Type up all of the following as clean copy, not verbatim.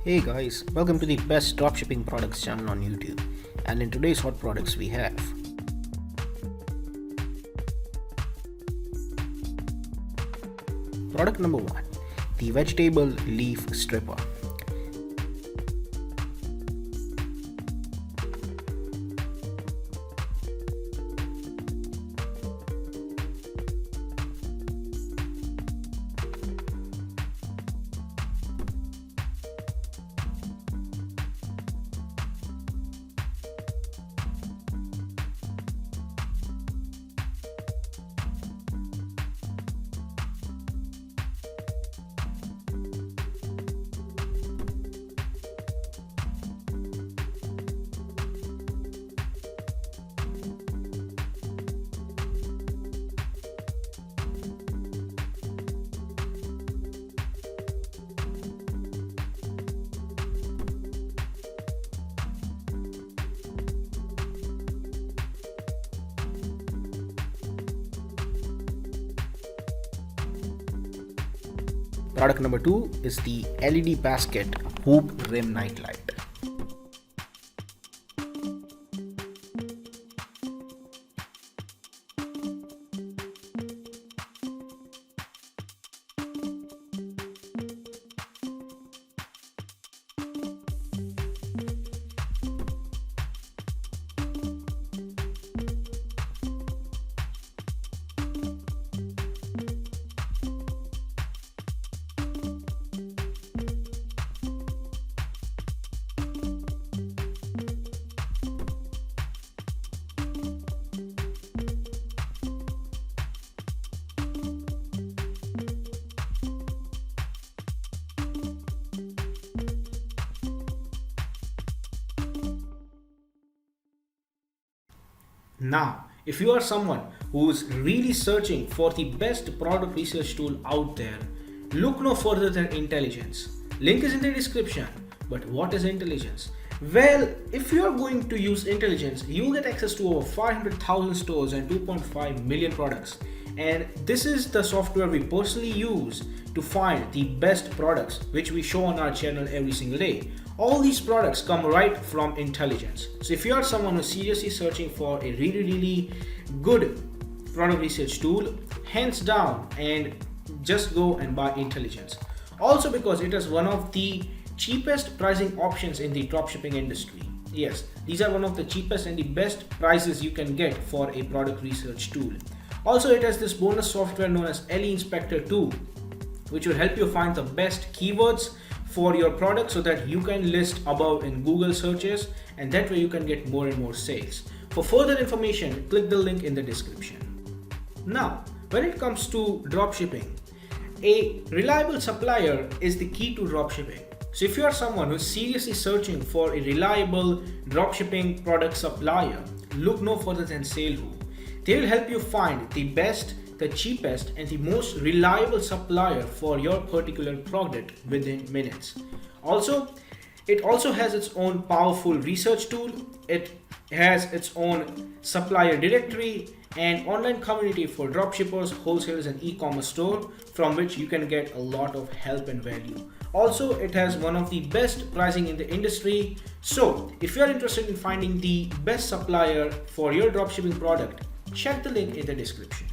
Hey guys, welcome to the best dropshipping products channel on YouTube. And in today's hot products we have product number 1, the vegetable leaf stripper. Product number 2 is the LED basket hoop rim night light. Now, if you are someone who's really searching for the best product research tool out there, look no further than Intelligence. Link is in the description. But what is Intelligence? Well, if you are going to use Intelligence, you will get access to over 500,000 stores and 2.5 million products. And this is the software we personally use to find the best products which we show on our channel every single day. All these products come right from Intelligence. So if you are someone who's seriously searching for a really good product research tool, hands down, and just go and buy Intelligence. Also because it is one of the cheapest pricing options in the dropshipping industry. Yes, these are one of the cheapest and the best prices you can get for a product research tool. Also, it has this bonus software known as Aliexpress 2, which will help you find the best keywords for your product so that you can list above in Google searches, and that way you can get more and more sales. For further information, click the link in the description. Now, when it comes to dropshipping, a reliable supplier is the key to dropshipping. So if you are someone who's seriously searching for a reliable dropshipping product supplier, look no further than SaleWho. They will help you find the best, the cheapest, and the most reliable supplier for your particular product within minutes. It also has its own powerful research tool. It has its own supplier directory and online community for dropshippers, wholesalers, and e-commerce store from which you can get a lot of help and value. Also, it has one of the best pricing in the industry. So if you are interested in finding the best supplier for your dropshipping product, check the link in the description.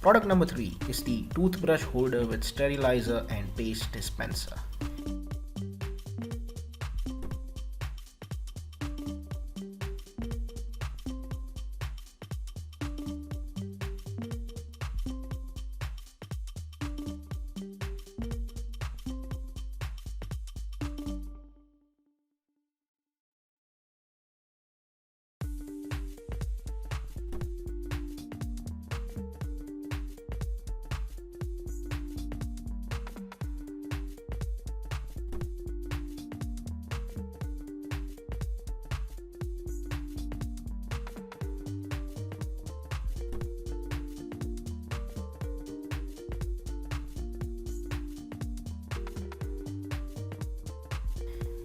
Product number 3 is the toothbrush holder with sterilizer and paste dispenser.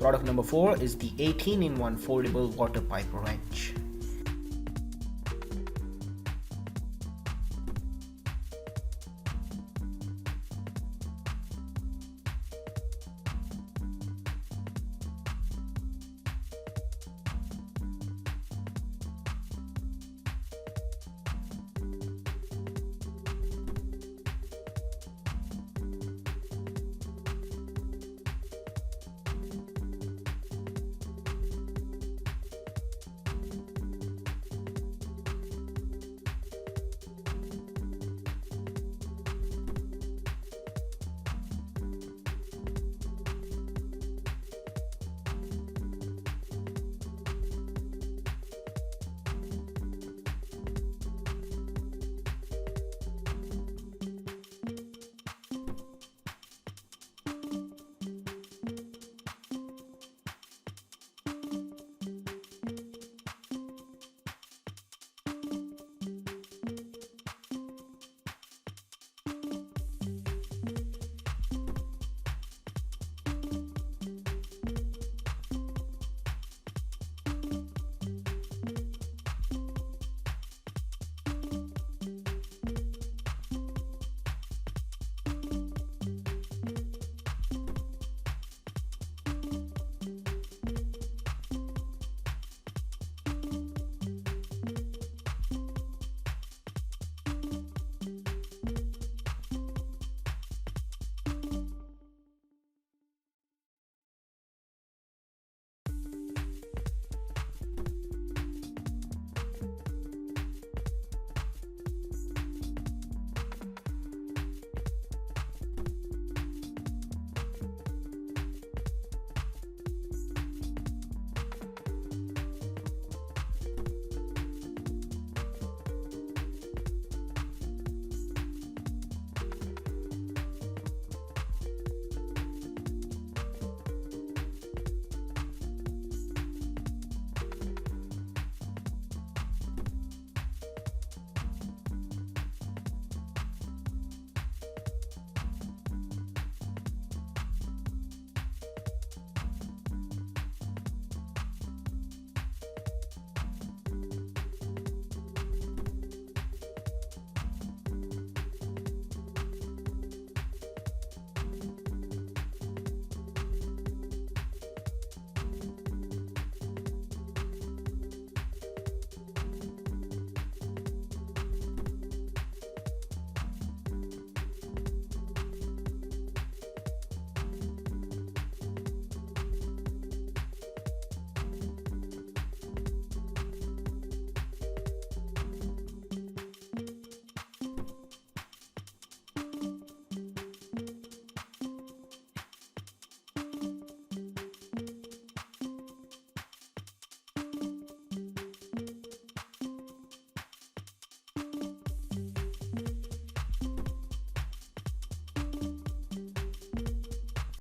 Product number 4 is the 18-in-1 foldable water pipe wrench.